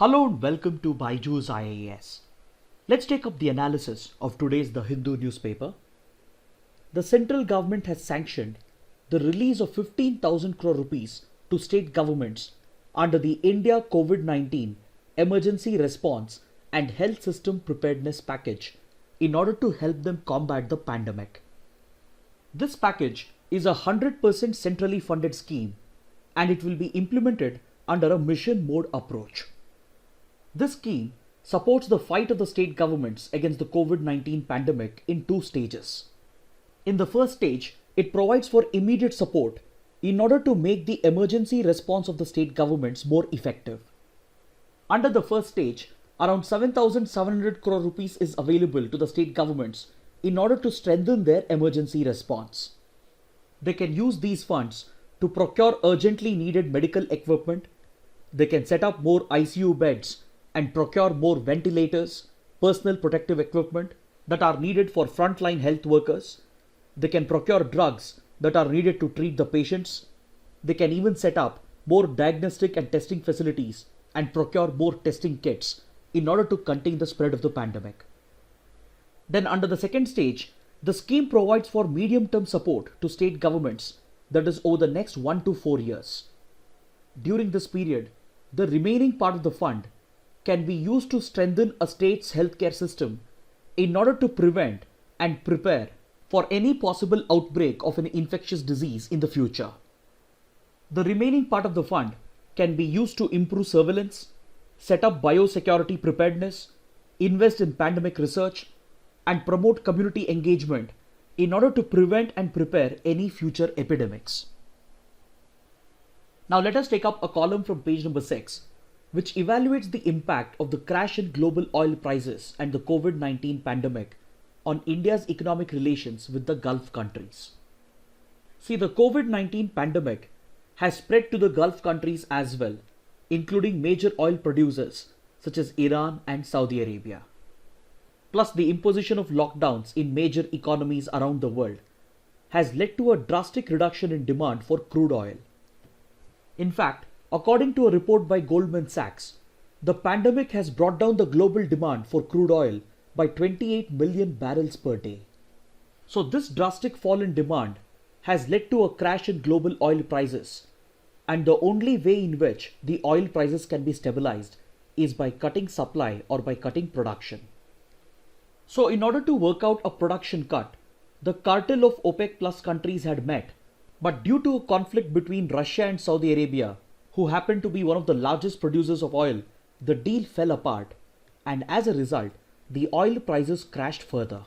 Hello and welcome to BYJU'S IAS. Let's take up the analysis of today's The Hindu newspaper. The central government has sanctioned the release of 15,000 crore rupees to state governments under the India COVID-19 Emergency Response and Health System Preparedness Package in order to help them combat the pandemic. This package is a 100% centrally funded scheme and it will be implemented under a mission mode approach. This scheme supports the fight of the state governments against the COVID-19 pandemic in two stages. In the first stage, it provides for immediate support in order to make the emergency response of the state governments more effective. Under the first stage, around 7,700 crore rupees is available to the state governments in order to strengthen their emergency response. They can use these funds to procure urgently needed medical equipment. They can set up more ICU beds and procure more ventilators, personal protective equipment that are needed for frontline health workers. They can procure drugs that are needed to treat the patients. They can even set up more diagnostic and testing facilities and procure more testing kits in order to contain the spread of the pandemic. Then under the second stage, the scheme provides for medium-term support to state governments, that is over the next 1 to 4 years. During this period, the remaining part of the fund can be used to strengthen a state's healthcare system in order to prevent and prepare for any possible outbreak of an infectious disease in the future. The remaining part of the fund can be used to improve surveillance, set up biosecurity preparedness, invest in pandemic research, and promote community engagement in order to prevent and prepare any future epidemics. Now let us take up a column from page number 6, which evaluates the impact of the crash in global oil prices and the COVID-19 pandemic on India's economic relations with the Gulf countries. See, the COVID-19 pandemic has spread to the Gulf countries as well, including major oil producers such as Iran and Saudi Arabia. Plus, the imposition of lockdowns in major economies around the world has led to a drastic reduction in demand for crude oil. In fact, according to a report by Goldman Sachs, the pandemic has brought down the global demand for crude oil by 28 million barrels per day. So this drastic fall in demand has led to a crash in global oil prices, and the only way in which the oil prices can be stabilized is by cutting supply or by cutting production. So in order to work out a production cut, the cartel of OPEC plus countries had met, but due to a conflict between Russia and Saudi Arabia, who happened to be one of the largest producers of oil, the deal fell apart, and as a result, the oil prices crashed further.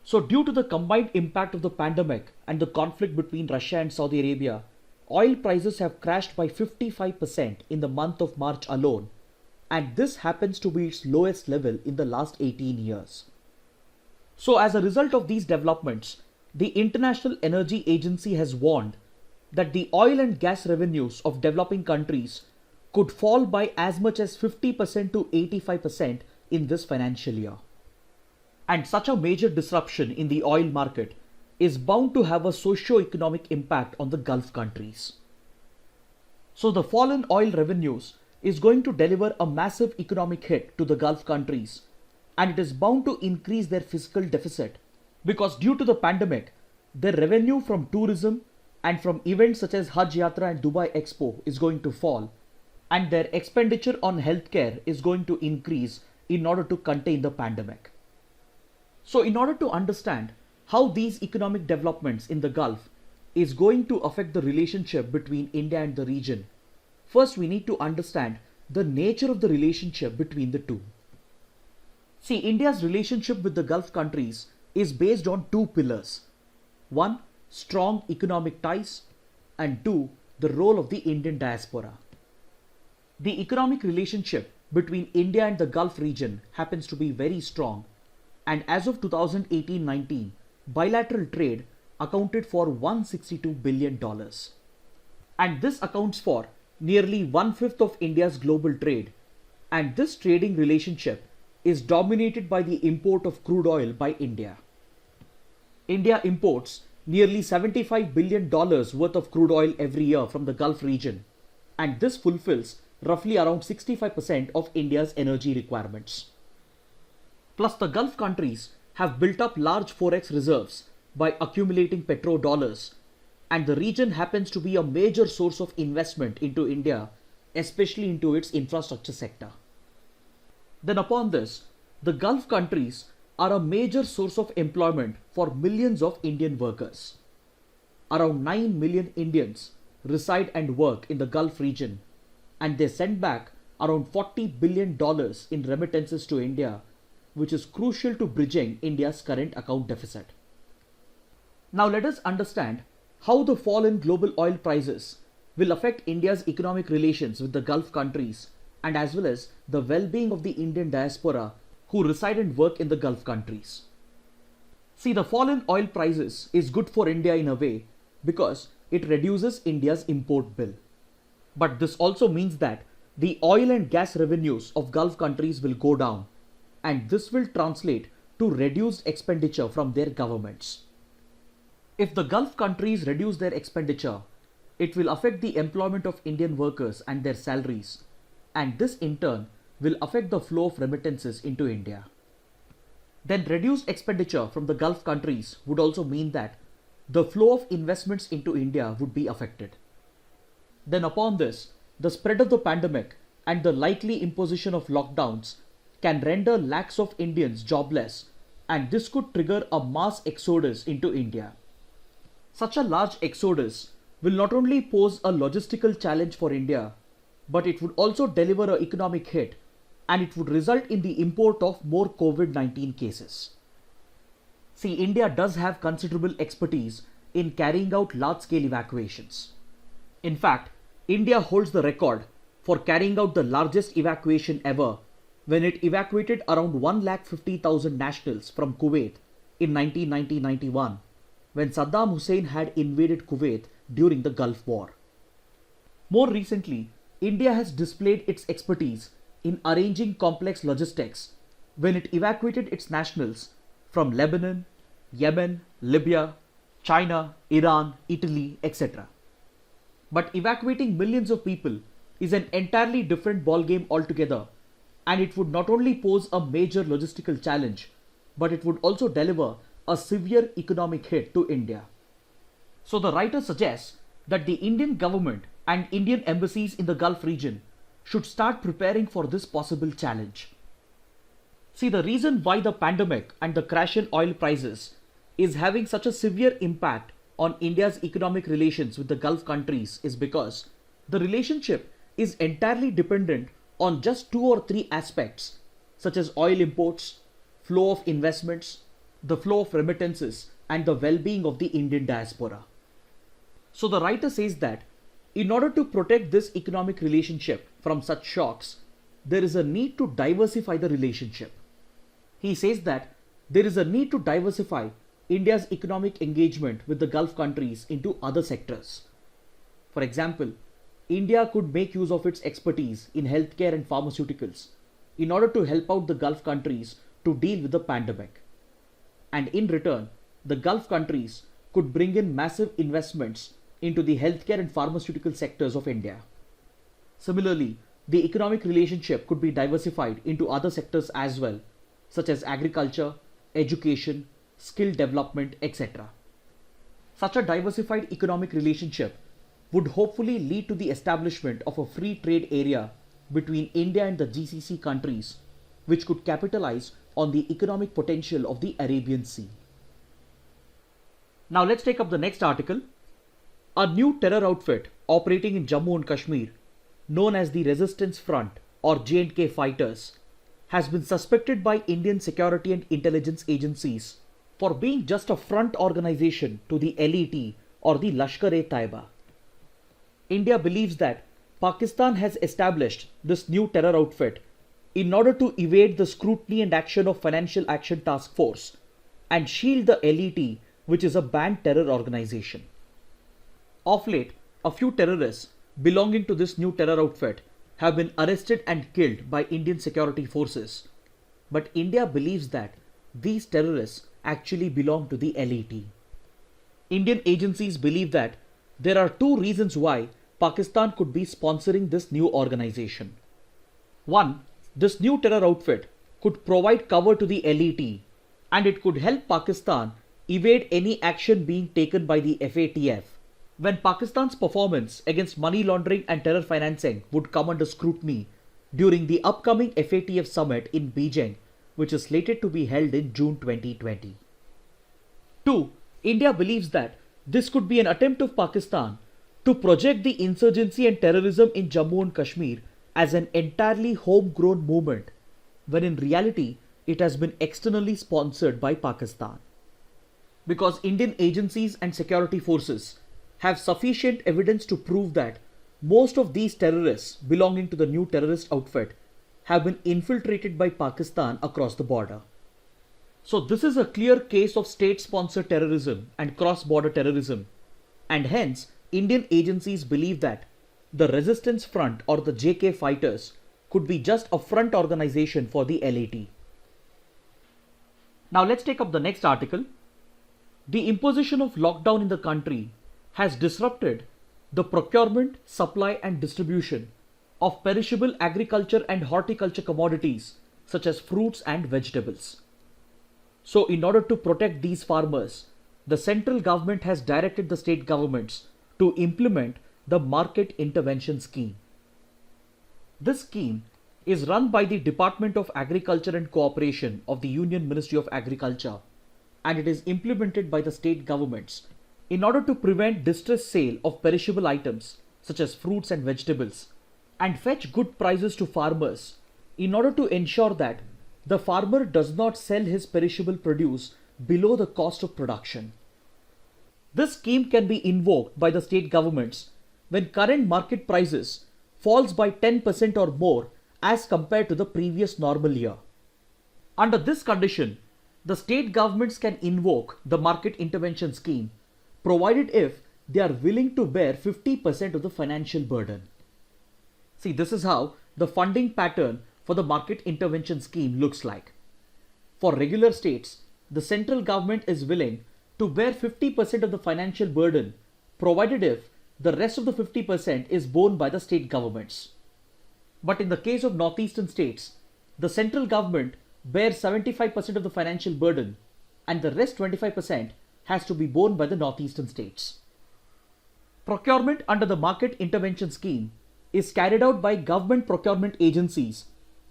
So due to the combined impact of the pandemic and the conflict between Russia and Saudi Arabia, oil prices have crashed by 55% in the month of March alone, and this happens to be its lowest level in the last 18 years. So as a result of these developments, the International Energy Agency has warned that the oil and gas revenues of developing countries could fall by as much as 50% to 85% in this financial year. And such a major disruption in the oil market is bound to have a socio-economic impact on the Gulf countries. So the fall in oil revenues is going to deliver a massive economic hit to the Gulf countries, and it is bound to increase their fiscal deficit because due to the pandemic, their revenue from tourism and from events such as Hajj Yatra and Dubai Expo is going to fall, and their expenditure on healthcare is going to increase in order to contain the pandemic. So in order to understand how these economic developments in the Gulf is going to affect the relationship between India and the region, first we need to understand the nature of the relationship between the two. See, India's relationship with the Gulf countries is based on two pillars. One, strong economic ties, and two, the role of the Indian diaspora. The economic relationship between India and the Gulf region happens to be very strong, and as of 2018-19, bilateral trade accounted for $162 billion. And this accounts for nearly 1/5 of India's global trade, and this trading relationship is dominated by the import of crude oil by India. India imports nearly $75 billion worth of crude oil every year from the Gulf region, and this fulfills roughly around 65% of India's energy requirements. Plus, the Gulf countries have built up large forex reserves by accumulating petrodollars, and the region happens to be a major source of investment into India, especially into its infrastructure sector. Then upon this, the Gulf countries are a major source of employment for millions of Indian workers. Around 9 million Indians reside and work in the Gulf region, and they send back around $40 billion in remittances to India, which is crucial to bridging India's current account deficit. Now let us understand how the fall in global oil prices will affect India's economic relations with the Gulf countries and as well as the well-being of the Indian diaspora who reside and work in the Gulf countries. See, the fall in oil prices is good for India in a way because it reduces India's import bill. But this also means that the oil and gas revenues of Gulf countries will go down, and this will translate to reduced expenditure from their governments. If the Gulf countries reduce their expenditure, it will affect the employment of Indian workers and their salaries, and this in turn will affect the flow of remittances into India. Then reduced expenditure from the Gulf countries would also mean that the flow of investments into India would be affected. Then upon this, the spread of the pandemic and the likely imposition of lockdowns can render lakhs of Indians jobless, and this could trigger a mass exodus into India. Such a large exodus will not only pose a logistical challenge for India, but it would also deliver an economic hit, and it would result in the import of more COVID-19 cases. See, India does have considerable expertise in carrying out large-scale evacuations. In fact, India holds the record for carrying out the largest evacuation ever when it evacuated around 150,000 nationals from Kuwait in 1990-91 when Saddam Hussein had invaded Kuwait during the Gulf War. More recently, India has displayed its expertise in arranging complex logistics when it evacuated its nationals from Lebanon, Yemen, Libya, China, Iran, Italy, etc. But evacuating millions of people is an entirely different ballgame altogether, and it would not only pose a major logistical challenge, but it would also deliver a severe economic hit to India. So the writer suggests that the Indian government and Indian embassies in the Gulf region should start preparing for this possible challenge. See, the reason why the pandemic and the crash in oil prices is having such a severe impact on India's economic relations with the Gulf countries is because the relationship is entirely dependent on just 2 or 3 aspects, such as oil imports, flow of investments, the flow of remittances, and the well-being of the Indian diaspora. So the writer says that in order to protect this economic relationship from such shocks, there is a need to diversify the relationship. He says that there is a need to diversify India's economic engagement with the Gulf countries into other sectors. For example, India could make use of its expertise in healthcare and pharmaceuticals in order to help out the Gulf countries to deal with the pandemic. And in return, the Gulf countries could bring in massive investments into the healthcare and pharmaceutical sectors of India. Similarly, the economic relationship could be diversified into other sectors as well, such as agriculture, education, skill development, etc. Such a diversified economic relationship would hopefully lead to the establishment of a free trade area between India and the GCC countries, which could capitalize on the economic potential of the Arabian Sea. Now let's take up the next article. A new terror outfit operating in Jammu and Kashmir, known as the Resistance Front or J&K Fighters, has been suspected by Indian security and intelligence agencies for being just a front organization to the LET or the Lashkar-e-Taiba. India believes that Pakistan has established this new terror outfit in order to evade the scrutiny and action of Financial Action Task Force and shield the LET, which is a banned terror organization. Of late, a few terrorists belonging to this new terror outfit have been arrested and killed by Indian security forces. But India believes that these terrorists actually belong to the LET. Indian agencies believe that there are 2 reasons why Pakistan could be sponsoring this new organization. 1. This new terror outfit could provide cover to the LET, and it could help Pakistan evade any action being taken by the FATF when Pakistan's performance against money laundering and terror financing would come under scrutiny during the upcoming FATF summit in Beijing, which is slated to be held in June 2020. 2. India believes that this could be an attempt of Pakistan to project the insurgency and terrorism in Jammu and Kashmir as an entirely homegrown movement, when in reality it has been externally sponsored by Pakistan. Because Indian agencies and security forces have sufficient evidence to prove that most of these terrorists belonging to the new terrorist outfit have been infiltrated by Pakistan across the border. So this is a clear case of state-sponsored terrorism and cross-border terrorism, and hence Indian agencies believe that the Resistance Front or the JK fighters could be just a front organization for the LAT. Now let's take up the next article. The imposition of lockdown in the country has disrupted the procurement, supply and distribution of perishable agriculture and horticulture commodities such as fruits and vegetables. So in order to protect these farmers, the central government has directed the state governments to implement the Market Intervention Scheme. This scheme is run by the Department of Agriculture and Cooperation of the Union Ministry of Agriculture, and it is implemented by the state governments in order to prevent distress sale of perishable items such as fruits and vegetables and fetch good prices to farmers in order to ensure that the farmer does not sell his perishable produce below the cost of production. This scheme can be invoked by the state governments when current market prices falls by 10% or more as compared to the previous normal year. Under this condition, the state governments can invoke the Market Intervention Scheme provided if they are willing to bear 50% of the financial burden. See, this is how the funding pattern for the Market Intervention Scheme looks like. For regular states, the central government is willing to bear 50% of the financial burden provided if the rest of the 50% is borne by the state governments. But in the case of northeastern states, the central government bears 75% of the financial burden and the rest 25% has to be borne by the northeastern states. Procurement under the Market Intervention Scheme is carried out by government procurement agencies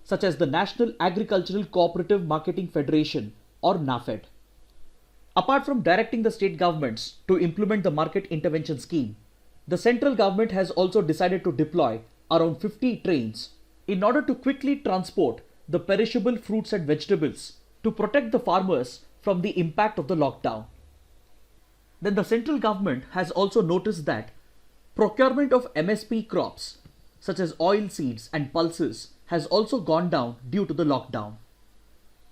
such as the National Agricultural Cooperative Marketing Federation or NAFED. Apart from directing the state governments to implement the Market Intervention Scheme, the central government has also decided to deploy around 50 trains in order to quickly transport the perishable fruits and vegetables to protect the farmers from the impact of the lockdown. Then the central government has also noticed that procurement of MSP crops such as oil seeds and pulses has also gone down due to the lockdown.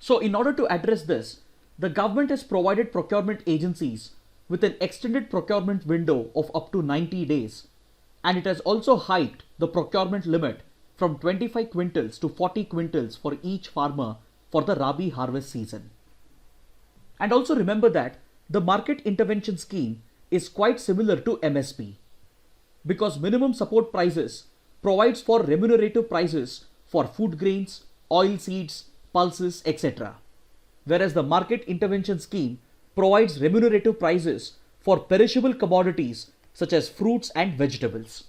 So in order to address this, the government has provided procurement agencies with an extended procurement window of up to 90 days, and it has also hiked the procurement limit from 25 quintals to 40 quintals for each farmer for the Rabi harvest season. And also remember that the Market Intervention Scheme is quite similar to MSP because minimum support prices provides for remunerative prices for food grains, oil seeds, pulses, etc. Whereas the Market Intervention Scheme provides remunerative prices for perishable commodities such as fruits and vegetables.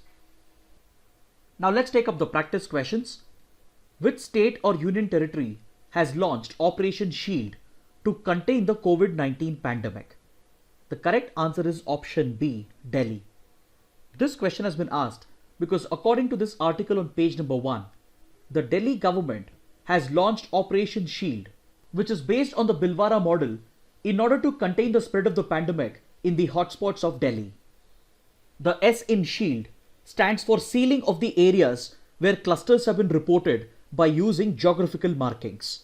Now let's take up the practice questions. Which state or union territory has launched Operation Shield to contain the COVID-19 pandemic? The correct answer is option B, Delhi. This question has been asked because according to this article on page number 1, the Delhi government has launched Operation Shield, which is based on the Bhilwara model in order to contain the spread of the pandemic in the hotspots of Delhi. The S in Shield stands for sealing of the areas where clusters have been reported by using geographical markings.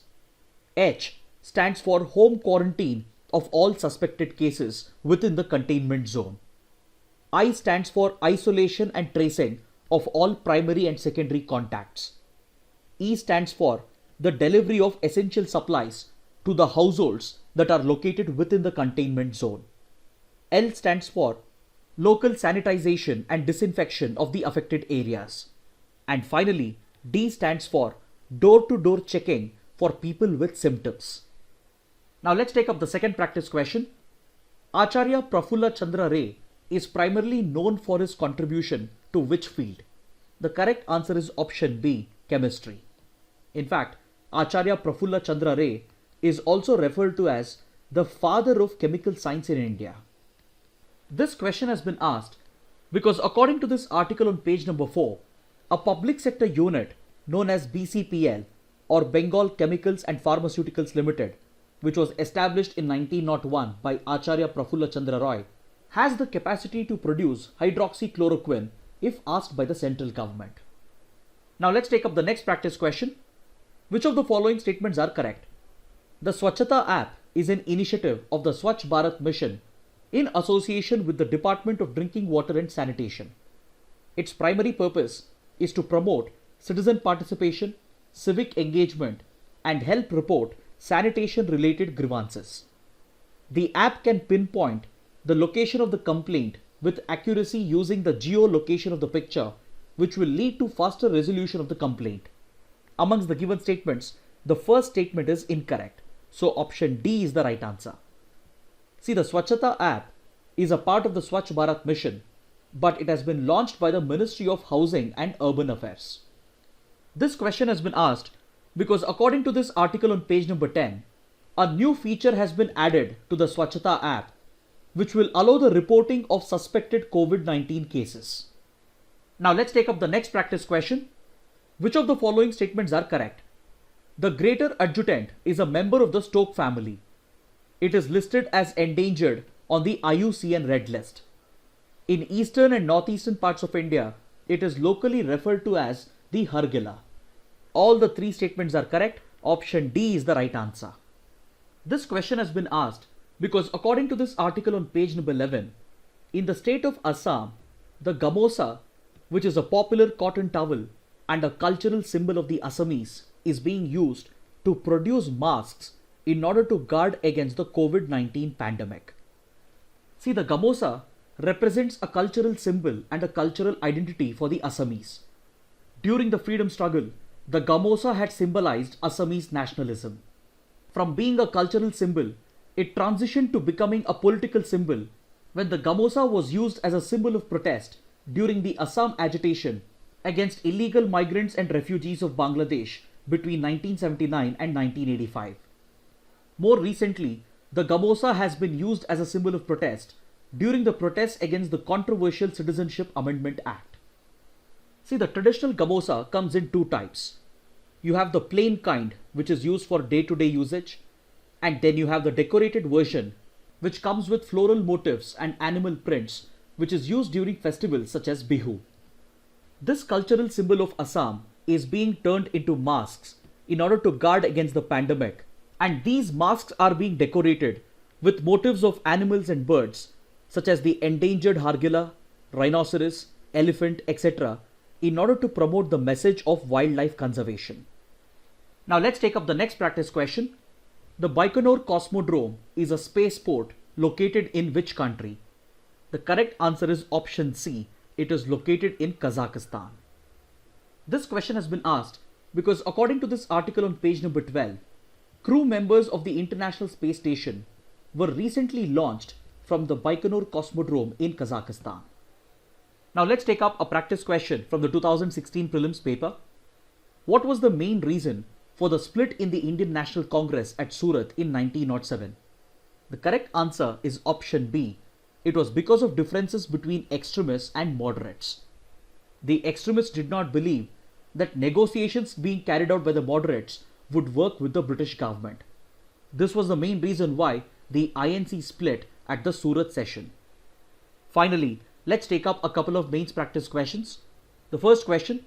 H stands for home quarantine of all suspected cases within the containment zone. I stands for isolation and tracing of all primary and secondary contacts. E stands for the delivery of essential supplies to the households that are located within the containment zone. L stands for local sanitization and disinfection of the affected areas. And finally, D stands for door-to-door checking for people with symptoms. Now let's take up the second practice question. Acharya Prafulla Chandra Ray is primarily known for his contribution to which field? The correct answer is option B, chemistry. In fact, Acharya Prafulla Chandra Ray is also referred to as the father of chemical science in India. This question has been asked because according to this article on page number 4, a public sector unit known as BCPL or Bengal Chemicals and Pharmaceuticals Limited, which was established in 1901 by Acharya Prafulla Chandra Ray, has the capacity to produce hydroxychloroquine if asked by the central government. Now let's take up the next practice question. Which of the following statements are correct? The Swachhata App is an initiative of the Swachh Bharat Mission in association with the Department of Drinking Water and Sanitation. Its primary purpose is to promote citizen participation, civic engagement, and help report sanitation-related grievances. The app can pinpoint the location of the complaint with accuracy using the geolocation of the picture, which will lead to faster resolution of the complaint. Amongst the given statements, the first statement is incorrect, so option D is the right answer. See, the Swachhata App is a part of the Swachh Bharat mission, but it has been launched by the Ministry of Housing and Urban Affairs. This question has been asked because according to this article on page number 10, a new feature has been added to the Swachhata App, which will allow the reporting of suspected COVID-19 cases. Now let's take up the next practice question. Which of the following statements are correct? The Greater Adjutant is a member of the Stork family. It is listed as endangered on the IUCN Red List. In eastern and northeastern parts of India, it is locally referred to as the Hargila. All the three statements are correct. Option D is the right answer. This question has been asked because according to this article on page number 11, in the state of Assam, the Gamosa, which is a popular cotton towel and a cultural symbol of the Assamese, is being used to produce masks in order to guard against the COVID-19 pandemic. See, the Gamosa represents a cultural symbol and a cultural identity for the Assamese. During the freedom struggle, the Gamosa had symbolized Assamese nationalism. From being a cultural symbol, it transitioned to becoming a political symbol when the Gamosa was used as a symbol of protest during the Assam agitation against illegal migrants and refugees of Bangladesh between 1979 and 1985. More recently, the Gamosa has been used as a symbol of protest during the protests against the controversial Citizenship Amendment Act. See, the traditional Gamosa comes in two types. You have the plain kind, which is used for day-to-day usage, and then you have the decorated version, which comes with floral motifs and animal prints, which is used during festivals such as Bihu. This cultural symbol of Assam is being turned into masks in order to guard against the pandemic, and these masks are being decorated with motifs of animals and birds such as the endangered Hargila, rhinoceros, elephant, etc. in order to promote the message of wildlife conservation. Now let's take up the next practice question. The Baikonur Cosmodrome is a spaceport located in which country? The correct answer is option C. It is located in Kazakhstan. This question has been asked because according to this article on page number 12, crew members of the International Space Station were recently launched from the Baikonur Cosmodrome in Kazakhstan. Now let's take up a practice question from the 2016 prelims paper. What was the main reason for the split in the Indian National Congress at Surat in 1907? The correct answer is option B. It was because of differences between extremists and moderates. The extremists did not believe that negotiations being carried out by the moderates would work with the British government. This was the main reason why the INC split at the Surat session. Finally, let's take up a couple of mains practice questions. The first question,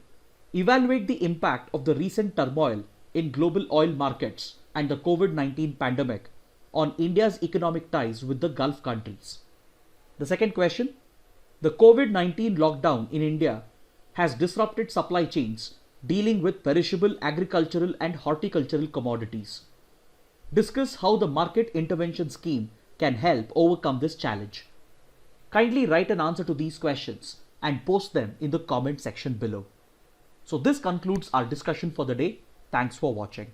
evaluate the impact of the recent turmoil in global oil markets and the COVID-19 pandemic on India's economic ties with the Gulf countries. The second question, the COVID-19 lockdown in India has disrupted supply chains dealing with perishable agricultural and horticultural commodities. Discuss how the market intervention scheme can help overcome this challenge. Kindly write an answer to these questions and post them in the comment section below. So this concludes our discussion for the day. Thanks for watching.